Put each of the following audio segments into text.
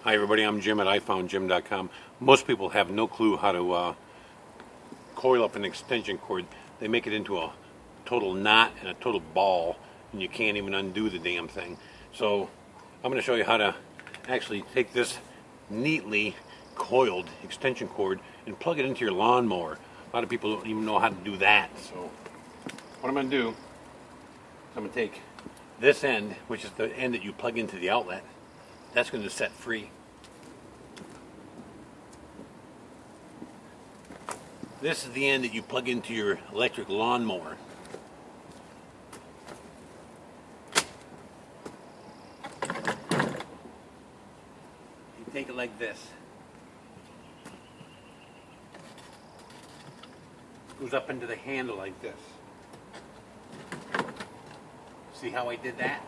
Hi everybody, I'm Jim at ifoundjim.com. Most people have no clue how to coil up an extension cord. They make it into a total knot and a total ball, and you can't even undo the damn thing. So I'm going to show you how to actually take this neatly coiled extension cord and plug it into your lawnmower. A lot of people don't even know how to do that. So what I'm going to do is I'm going to take this end, which is the end that you plug into the outlet. That's going to set free. This is the end that you plug into your electric lawnmower. You take it like this. Goes up into the handle like this. See how I did that?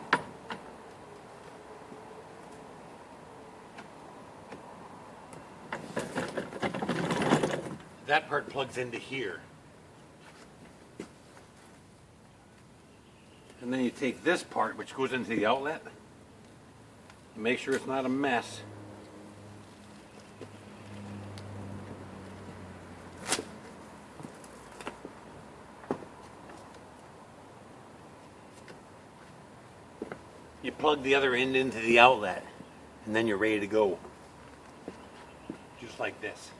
That part plugs into here. And then you take this part, which goes into the outlet, and make sure it's not a mess. You plug the other end into the outlet, and then you're ready to go. Just like this.